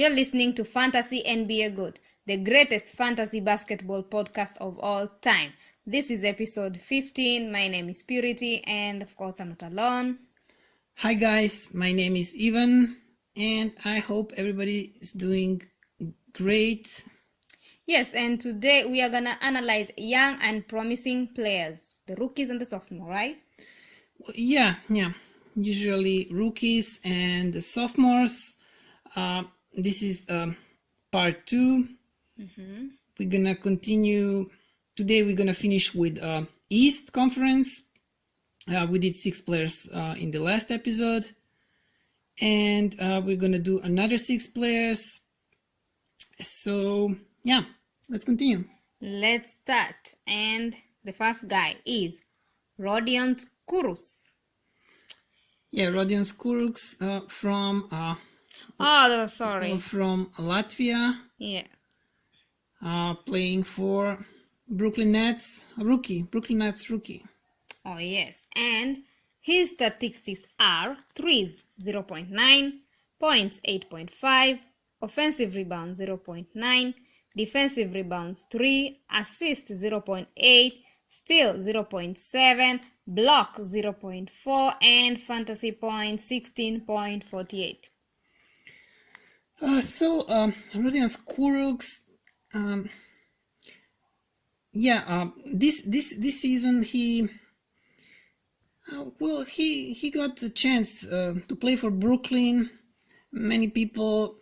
You're listening to Fantasy NBA Good, the greatest fantasy basketball podcast of all time. This is episode 15. My name is Purity, and of course, I'm not alone. Hi guys, my name is Ivan, and I hope everybody is doing great. Yes, and today we are going to analyze young and promising players, the rookies and the sophomore, right? Yeah. Usually rookies and the sophomores. This is part 2. We're gonna continue. Today we're gonna finish with East Conference. We did 6 players in the last episode, and we're gonna do another 6 players. So yeah, let's continue. Let's start. And the first guy is Rodion Kurucs. Yeah, Rodion Kurucs from Latvia. Yeah. Playing for Brooklyn Nets rookie. Oh, yes. And his statistics are threes 0.9, points 8.5, offensive rebounds 0.9, defensive rebounds 3, assists 0.8, steal 0.7, block 0.4, and fantasy points 16.48. Rodion Kurucs, this season he got the chance to play for Brooklyn. Many people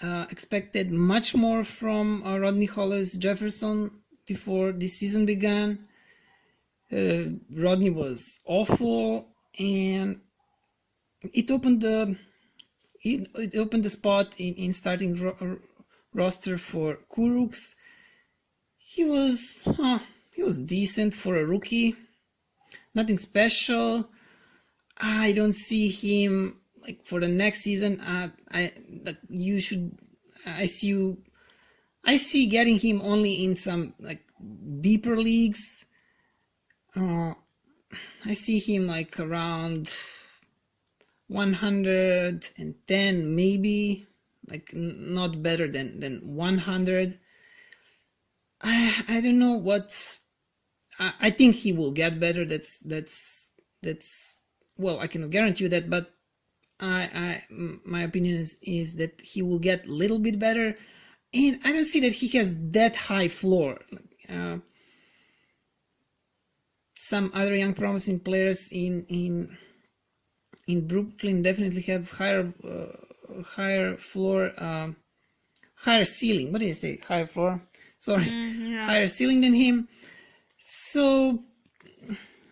expected much more from Rodney Hollis-Jefferson before this season began. Rodney was awful, and it opened the spot in starting roster for Kurucs. He was decent for a rookie, nothing special. I don't see him like for the next season. I see getting him only in some like deeper leagues. I see him like around 110 maybe, like not better than 100. I don't know what. I think he will get better. That's well, I cannot guarantee you that, but my opinion is that he will get a little bit better, and I don't see that he has that high floor. Some other young promising players in Brooklyn definitely have higher floor, higher ceiling. What did I say? Higher floor. Sorry, higher ceiling than him. So,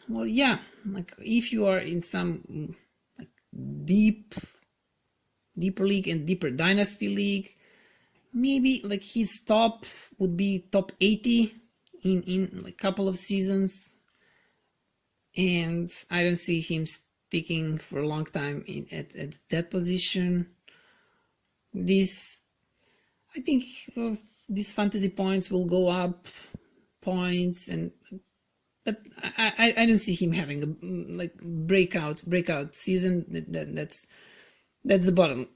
well, yeah, like if you are in some like deeper league and deeper dynasty league, maybe like his top would be top 80 in like a couple of seasons, and I don't see him sticking for a long time at that position. I think these fantasy points will go up points, but I don't see him having a like breakout season. That's the bottom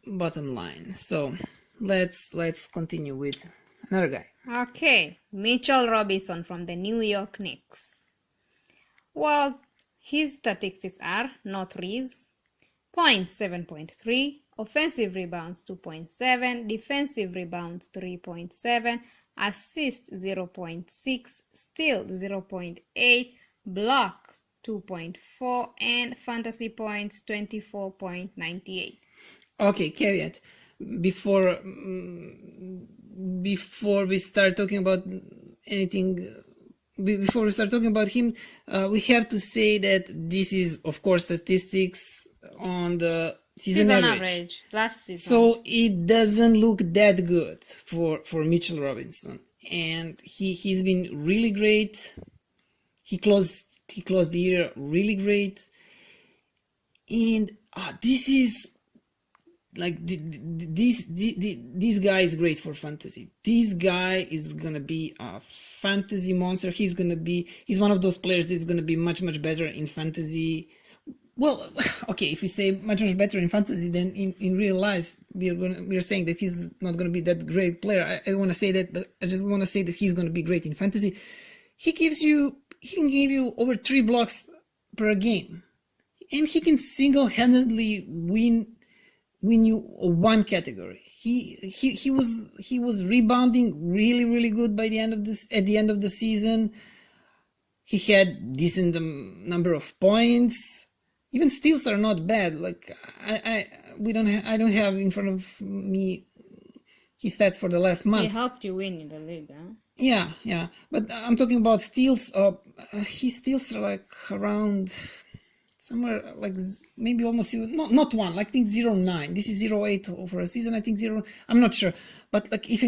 line. So let's continue with another guy. Okay, Mitchell Robinson from the New York Knicks. Well, his statistics are no threes, points 7.3, offensive rebounds 2.7, defensive rebounds 3.7, assists 0.6, steal 0.8, block 2.4, and fantasy points 24.98. Okay, caveat. Before we start talking about anything, before we start talking about him, we have to say that this is, of course, statistics on the season average last season. So it doesn't look that good for Mitchell Robinson, and he's been really great. He closed the year really great, and this is like this guy is great for fantasy. This guy is gonna be a fantasy monster. He's one of those players that's gonna be much better in fantasy Well, okay, if we say much better in fantasy than in real life, we're saying that he's not going to be that great player. I don't want to say that, but I just want to say that he's going to be great in fantasy. He can give you over 3 blocks per game, and he can single-handedly win you one category. He was rebounding really good by the end of this at the end of the season. He had decent number of points. Even steals are not bad. Like I don't have in front of me his stats for the last month. He helped you win in the league, huh? Yeah. But I'm talking about steals. His steals are like around somewhere like maybe almost not one. Like I think 0.9. This is 0.8 for a season. I think 0. I'm not sure. But like if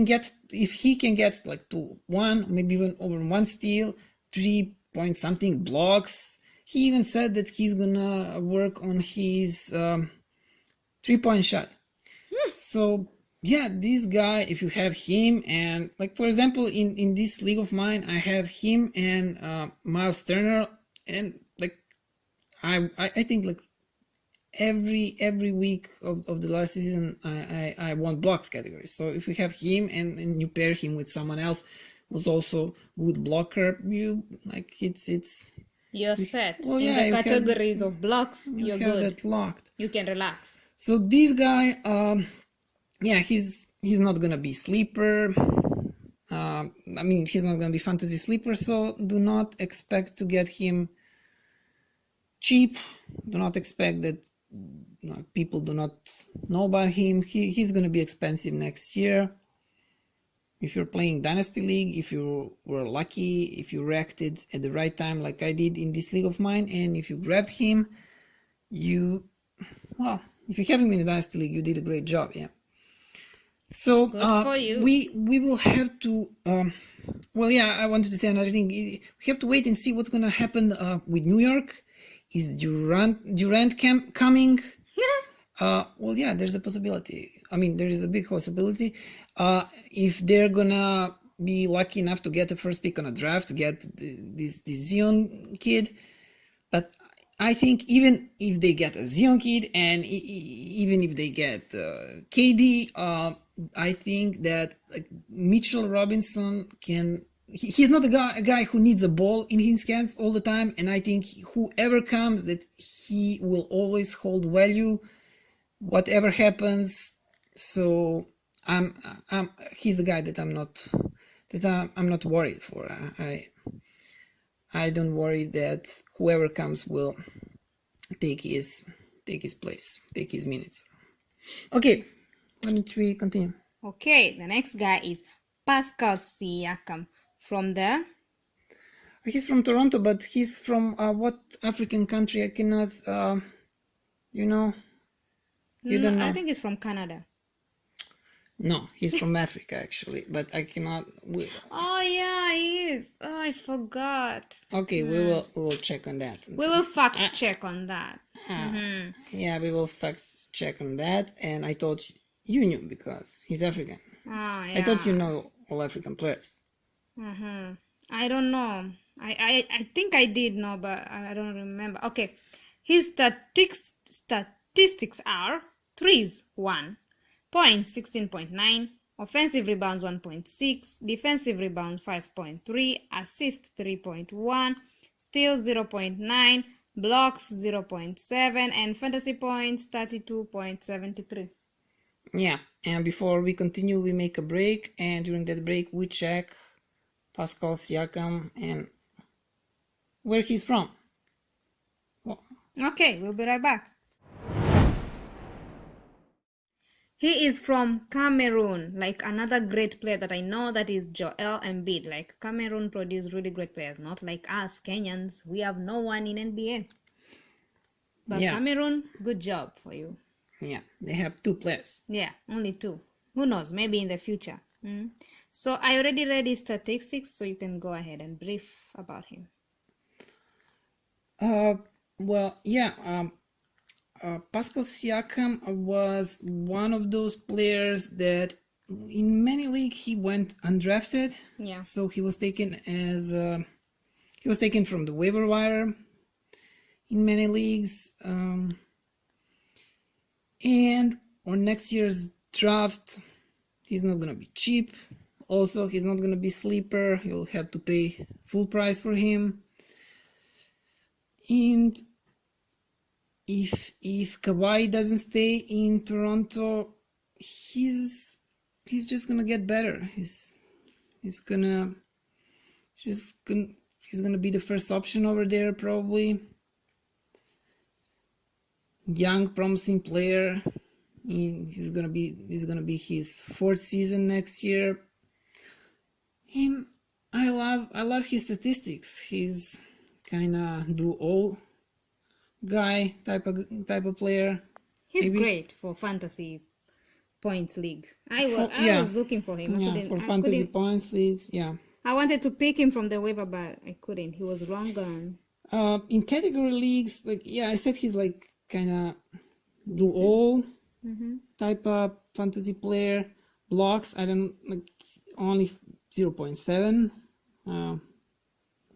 he can get like to 1, maybe even over 1 steal, 3 point something blocks. He even said that he's gonna work on his 3-point shot. So yeah, this guy, if you have him, and like for example in this league of mine, I have him and Miles Turner, and like I think like every week of the last season I won blocks category. So if you have him and you pair him with someone else who's also good blocker, you like it's you're set. Well, in the categories of blocks, you're good. That locked. You can relax. So this guy, he's not gonna be sleeper. I mean, he's not gonna be fantasy sleeper. So do not expect to get him cheap. Do not expect that people do not know about him. He's gonna be expensive next year. If you're playing Dynasty League, if you were lucky, if you reacted at the right time like I did in this league of mine, and if you grabbed him, if you have him in the Dynasty League, you did a great job, yeah. So we will have to, I wanted to say another thing. We have to wait and see what's going to happen with New York. Is Durant coming? There's a possibility. I mean, there is a big possibility. If they're gonna be lucky enough to get the first pick on a draft, to get this Zion kid, but I think even if they get a Zion kid and even if they get KD, I think that Mitchell Robinson can. He's not a guy who needs a ball in his hands all the time, and I think whoever comes, that he will always hold value, whatever happens. So he's the guy that I'm not worried for. I don't worry that whoever comes will take his place, take his minutes. Okay, why don't we continue? Okay, the next guy is Pascal Siakam from there. He's from Toronto, but he's from what African country? I cannot. You don't know. I think he's from Canada. No, he's from Africa actually, but I cannot. Oh yeah, he is. Oh, I forgot. Okay, we will check on that. We will fact check on that. Yeah, we will fact check on that. And I thought you knew because he's African. Oh yeah. I thought you know all African players. I don't know. I think I did know, but I don't remember. Okay, his statistics are: threes 1, points 16.9, offensive rebounds 1.6, defensive rebounds 5.3, assists 3.1, steals 0.9, blocks 0.7, and fantasy points 32.73. Yeah, and before we continue, we make a break, and during that break we check Pascal Siakam and where he's from. Okay, we'll be right back. He is from Cameroon, like another great player that I know, that is Joel Embiid. Like Cameroon produce really great players, not like us Kenyans. We have no one in NBA. But yeah. Cameroon, good job for you. Yeah, they have 2 players. Yeah, only 2. Who knows, maybe in the future. So I already read his statistics, so you can go ahead and brief about him. Pascal Siakam was one of those players that in many leagues he went undrafted. Yeah. So he was taken from the waiver wire. in many leagues. And on next year's draft, he's not gonna be cheap. Also, he's not gonna be sleeper. You'll have to pay full price for him. And if Kawhi doesn't stay in Toronto, he's just gonna get better. He's gonna be the first option over there, probably. Young, promising player. He's gonna be his fourth season next year. And I love his statistics. He's kinda do all guy type of player. He's great for fantasy points league. I was looking for him. For fantasy points leagues, yeah. I wanted to pick him from the waiver, but I couldn't. He was long gone. In category leagues, I said he's kind of do all type of fantasy player. Blocks, I don't only 0.7.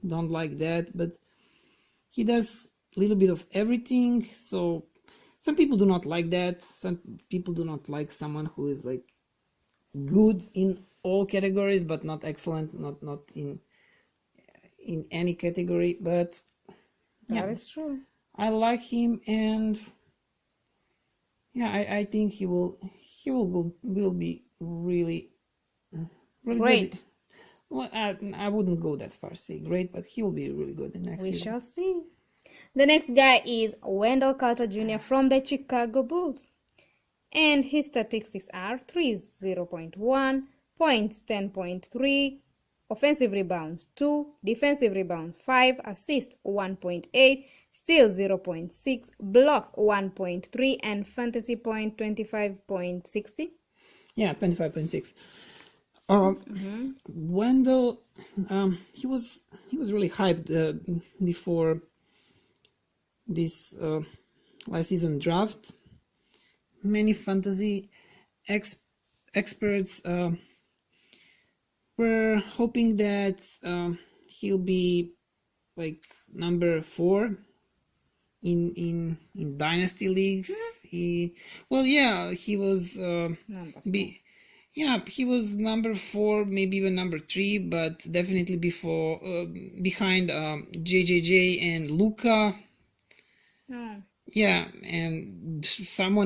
Don't like that, but he does a little bit of everything. So some people do not like that. Some people do not like someone who is good in all categories, but not excellent, not in any category. But that is true. I like him, and I think he will be really great. Good. Well, I wouldn't go that far, say great, but he will be really good in next season. We shall see. The next guy is Wendell Carter Jr. from the Chicago Bulls. And his statistics are threes 0.1, points 10.3, offensive rebounds 2, defensive rebounds 5, assists 1.8, steals 0.6, blocks 1.3, and fantasy point 25.60. Yeah, 25.6. Wendell, he was really hyped before this last season draft. Many fantasy experts were hoping that he'll be number 4 in dynasty leagues. He was he was number 4, maybe even number 3, but definitely behind JJJ and Luka. Yeah, and some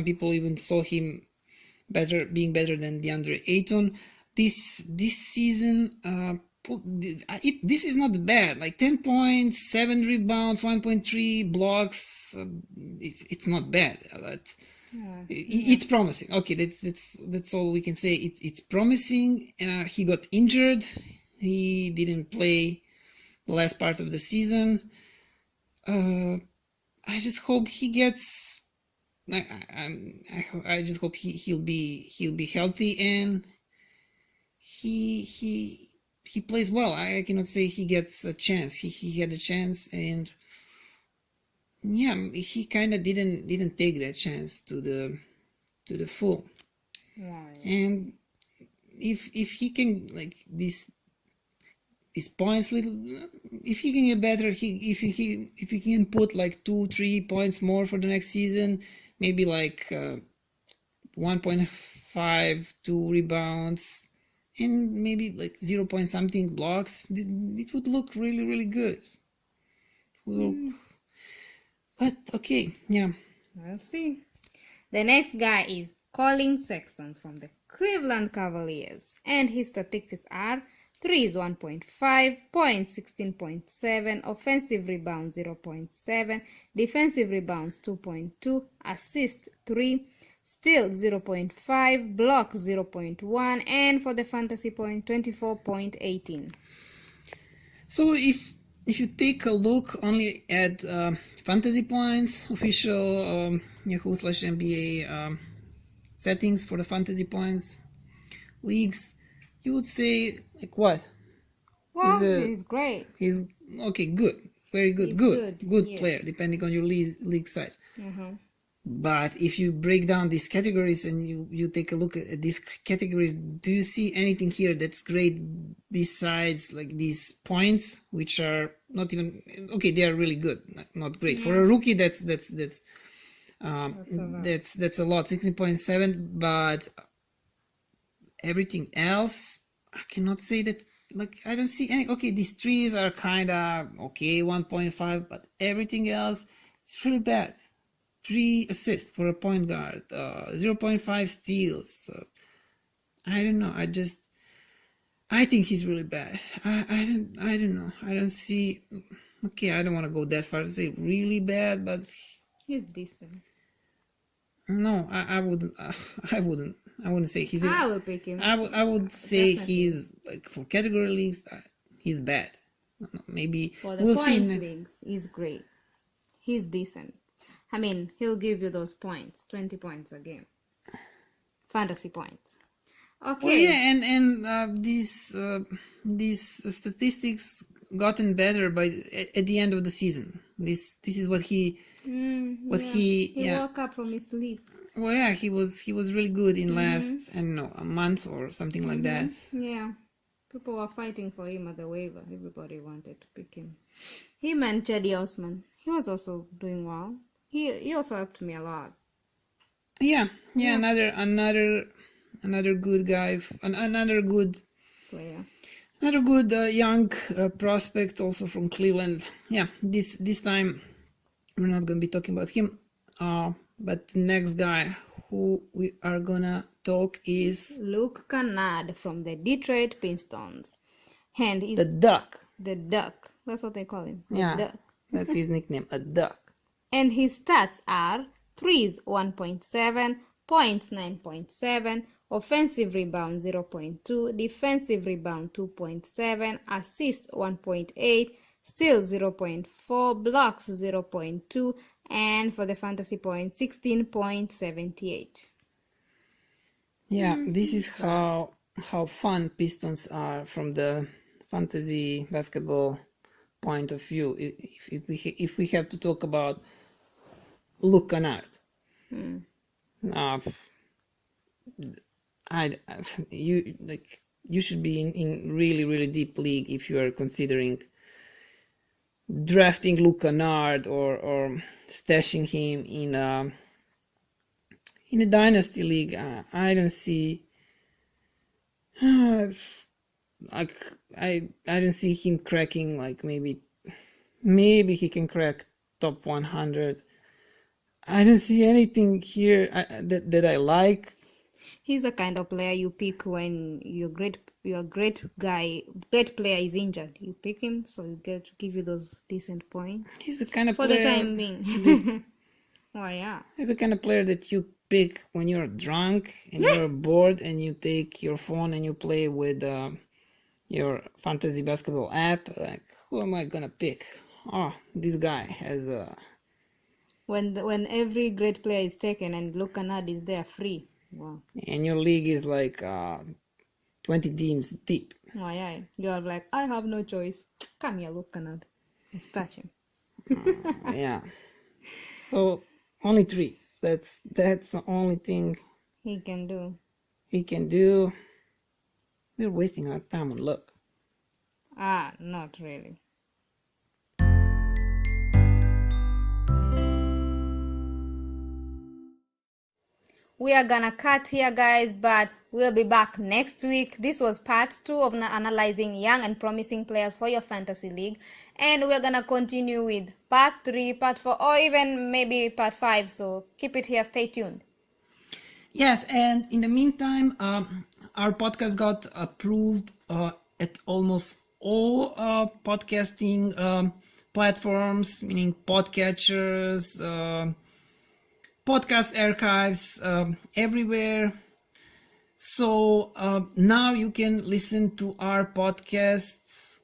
people even saw him being better than DeAndre Ayton. This season, this is not bad. 10 points, 7 rebounds, 1.3 blocks. It's not bad, but it's promising. Okay, that's all we can say. It's promising. He got injured. He didn't play the last part of the season. I just hope he gets. I just hope he'll be healthy and he plays well. I cannot say he gets a chance. He had a chance, and he kind of didn't take that chance to the full. Right. And if he can these points if he can get better, if he can put 2-3 points more for the next season, maybe 1.5, 2 rebounds, and maybe 0 point something blocks, it would look really, really good. But okay, yeah. We'll see. The next guy is Colin Sexton from the Cleveland Cavaliers, and his statistics are threes 1.5, points 16.7, offensive rebounds 0.7, defensive rebounds 2.2, assists 3, steals 0.5, blocks 0.1, and for the fantasy point 24.18. So if you take a look only at fantasy points, official Yahoo/NBA settings for the fantasy points leagues, you would say what? Well, he's great. He's okay, good, very good, good yeah. player, depending on your league size. But if you break down these categories and you take a look at these categories, do you see anything here that's great besides like these points, which are not even okay? They are really good, not great for a rookie. That's a lot, 16.7. But everything else, I cannot say that. Like I don't see any. Okay, these trees are kind of okay, 1.5, but everything else, it's really bad. 3 assists for a point guard, 0.5 steals. I don't know. I think he's really bad. I don't know. I don't see. Okay, I don't want to go that far to say really bad, but he's decent. No, I wouldn't. I wouldn't say he's. I will pick him. I would say definitely. He's like for category leagues. He's bad. Maybe for the points leagues, he's great. He's decent. I mean, he'll give you those points, 20 points a game. Fantasy points. Okay. Well, yeah, and these statistics gotten better at the end of the season. This is what he he woke up from his sleep. Well, yeah, he was really good in last I don't know, a month or something like that. Yeah. People were fighting for him at the waiver. Everybody wanted to pick him. Him and Cedi Osman. He was also doing well. He also helped me a lot. Yeah. Another good guy, another good player, another good young prospect also from Cleveland. Yeah, this time we're not going to be talking about him. But the next guy who we are gonna talk is Luke Kennard from the Detroit Pistons, and he's the Duck. The Duck. That's what they call him. Yeah, Duck. That's his nickname, a Duck. And his stats are threes 1.7, points 9.7, offensive rebound 0.2, defensive rebound 2.7, assist 1.8, steals 0.4, blocks 0.2, and for the fantasy points 16.78. Yeah, this is how fun Pistons are from the fantasy basketball point of view. If we have to talk about Luke Kennard, you should be in really deep league if you are considering drafting Luke Kennard or stashing him in a dynasty league. I don't see. I don't see him cracking. Like maybe he can crack top 100. I don't see anything here that I like. He's the kind of player you pick when your great player is injured. You pick him, so you get to give you those decent points. He's the kind of for player, the time being. Oh yeah. He's the kind of player that you pick when you're drunk and you're bored and you take your phone and you play with your fantasy basketball app. Like, who am I gonna pick? Oh, this guy has a. When every great player is taken and Luke Kennard is there free. Wow. And your league is like 20 teams deep. Oh yeah. You are like, I have no choice. Come here, Luke Kennard. Let's touch him. Yeah. So only threes. That's the only thing he can do. We're wasting our time on luck. Not really. We are gonna cut here, guys, but we'll be back next week. This was part 2 of analyzing young and promising players for your fantasy league, and we're gonna continue with part 3, part 4, or even maybe part 5, so keep it here, stay tuned. Yes, and in the meantime, our podcast got approved at almost all podcasting platforms, meaning podcatchers, podcast archives, everywhere. So now you can listen to our podcasts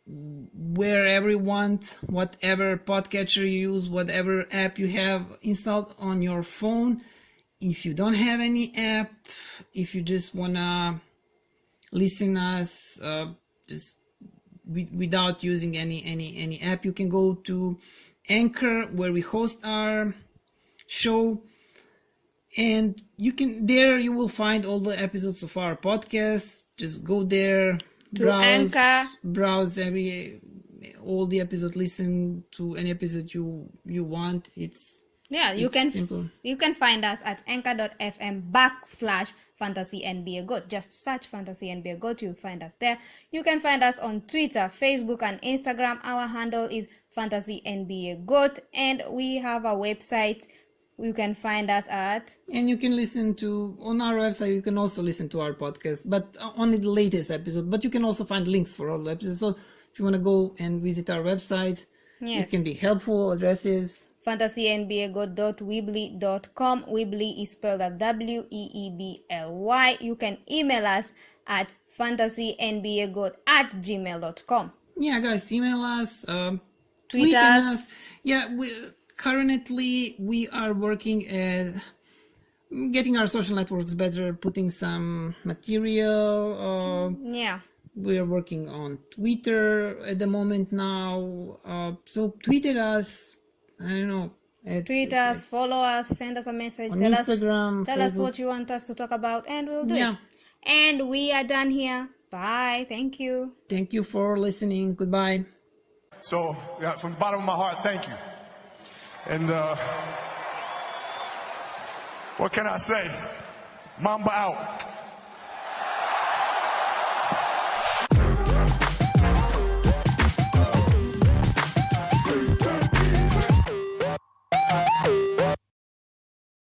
wherever you want, whatever podcatcher you use, whatever app you have installed on your phone. If you don't have any app, if you just wanna listen us just without using any app, you can go to Anchor, where we host our show. And you will find all the episodes of our podcast. Just go there, browse all the episodes, listen to any episode you want. It's simple. You can find us at anchor.fm/Fantasy NBA GOAT. Just search Fantasy NBA GOAT, you'll find us there. You can find us on Twitter, Facebook, and Instagram. Our handle is Fantasy NBA GOAT, and we have a website. You can find us at... And you can listen on our website, you can also listen to our podcast, but only the latest episode. But you can also find links for all the episodes. So if you want to go and visit our website, it can be helpful. Addresses: fantasynbagoat.weebly.com. Weebly is spelled as WEEBLY. You can email us at fantasynbagoat@gmail.com. Yeah, guys, email us, tweet us. Yeah, currently we are working at getting our social networks better, putting some material. We are working on Twitter at the moment now. So tweet at us. I don't know. Tweet us, follow us, send us a message. On Instagram, tell us what you want us to talk about, and we'll do it. And we are done here. Bye. Thank you. Thank you for listening. Goodbye. So, from the bottom of my heart, thank you. And what can I say? Mamba out.